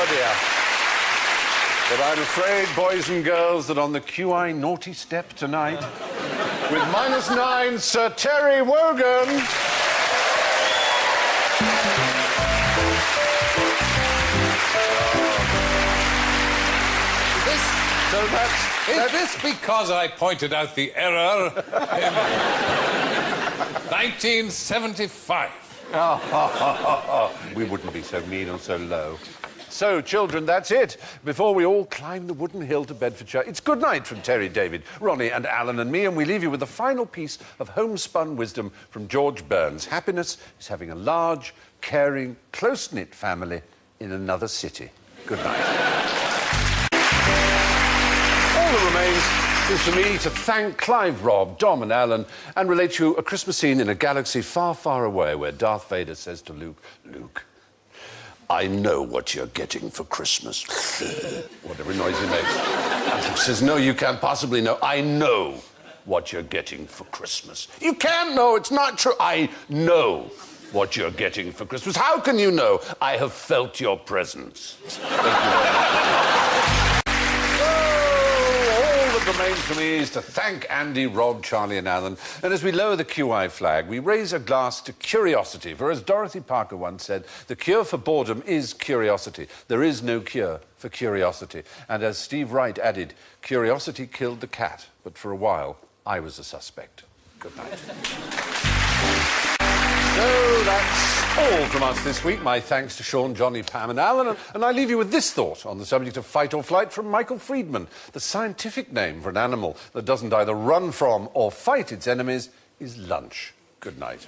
dear. But I'm afraid, boys and girls, that on the QI naughty step tonight, with -9, Sir Terry Wogan. Is this because I pointed out the error in 1975? We wouldn't be so mean or so low. So, children, that's it. Before we all climb the wooden hill to Bedfordshire, it's good night from Terry, David, Ronnie and Alan and me, and we leave you with the final piece of homespun wisdom from George Burns. Happiness is having a large, caring, close-knit family in another city. Good night. All that remains is for me to thank Clive, Rob, Dom and Alan and relate you a Christmas scene in a galaxy far, far away where Darth Vader says to Luke, Luke, I know what you're getting for Christmas. Whatever noise he makes. And Luke says, no, you can't possibly know. I know what you're getting for Christmas. You can't know. It's not true. I know what you're getting for Christmas. How can you know? I have felt your presence. Thank you very much. Remains for me is to thank Andy, Rob, Charlie and Alan. And as we lower the QI flag, we raise a glass to curiosity. For as Dorothy Parker once said, the cure for boredom is curiosity. There is no cure for curiosity. And as Steve Wright added, curiosity killed the cat, but for a while, I was a suspect. Good night. So that's all from us this week. My thanks to Sean, Johnny, Pam and Alan. And I leave you with this thought on the subject of fight or flight from Michael Friedman. The scientific name for an animal that doesn't either run from or fight its enemies is lunch. Good night.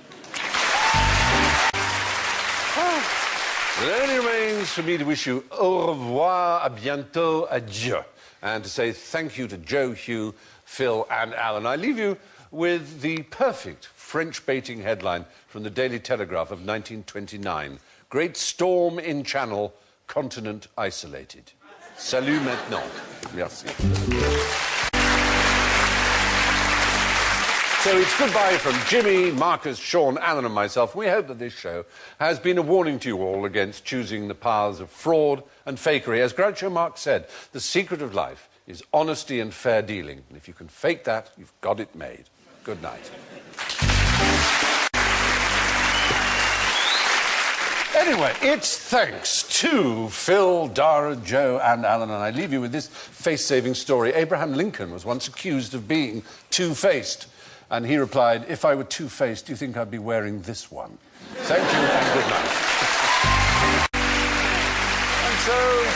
It only remains for me to wish you au revoir, à bientôt, adieu. And to say thank you to Joe, Hugh, Phil and Alan. I leave you with the perfect French-baiting headline from the Daily Telegraph of 1929. Great storm in Channel, continent isolated. Salut maintenant. Merci. So it's goodbye from Jimmy, Marcus, Sean, Alan and myself. We hope that this show has been a warning to you all against choosing the paths of fraud and fakery. As Groucho Marx said, the secret of life is honesty and fair dealing. And if you can fake that, you've got it made. Good night. Anyway, it's thanks to Phil, Dara, Joe and Alan, and I leave you with this face-saving story. Abraham Lincoln was once accused of being two-faced, and he replied, if I were two-faced, do you think I'd be wearing this one? Thank you and good night. And so,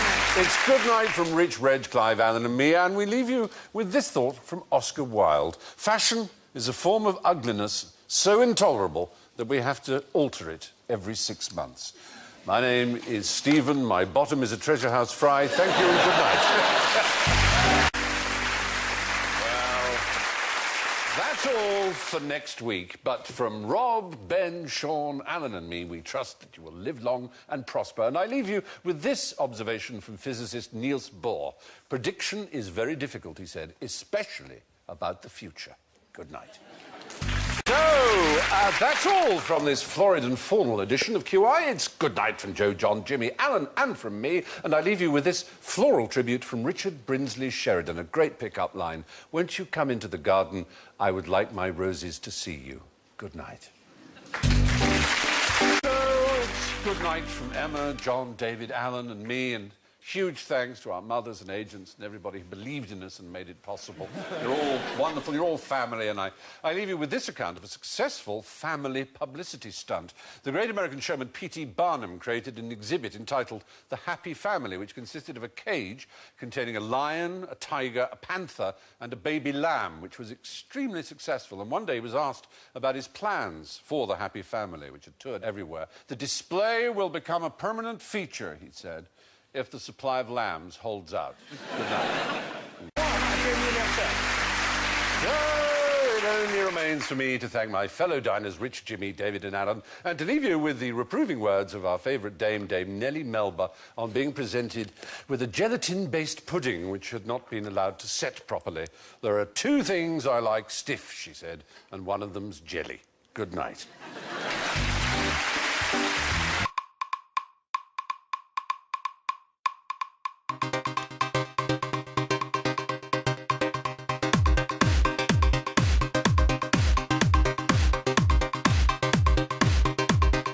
it's good night from Rich, Reg, Clive, Alan and me, and we leave you with this thought from Oscar Wilde. Fashion is a form of ugliness so intolerable that we have to alter it every 6 months. My name is Stephen. My bottom is a treasure house fry. Thank you and good night. Well, that's all for next week. But from Rob, Ben, Sean, Alan and me, we trust that you will live long and prosper. And I leave you with this observation from physicist Niels Bohr. Prediction is very difficult, he said, especially about the future. Good night. So, that's all from this florid and formal edition of QI. It's good night from Joe, John, Jimmy, Alan and from me. And I leave you with this floral tribute from Richard Brinsley Sheridan, a great pick-up line. Won't you come into the garden? I would like my roses to see you. Good night. So, it's good night from Emma, John, David, Alan and me, and huge thanks to our mothers and agents and everybody who believed in us and made it possible. You're all wonderful, you're all family, and I leave you with this account of a successful family publicity stunt. The great American showman P.T. Barnum created an exhibit entitled The Happy Family, which consisted of a cage containing a lion, a tiger, a panther, and a baby lamb, which was extremely successful. And one day he was asked about his plans for The Happy Family, which had toured everywhere. The display will become a permanent feature, he said, if the supply of lambs holds out. Good night. It only remains for me to thank my fellow diners, Rich, Jimmy, David and Alan, and to leave you with the reproving words of our favourite dame, Dame Nellie Melba, on being presented with a gelatin-based pudding which had not been allowed to set properly. There are two things I like stiff, she said, and one of them's jelly. Good night.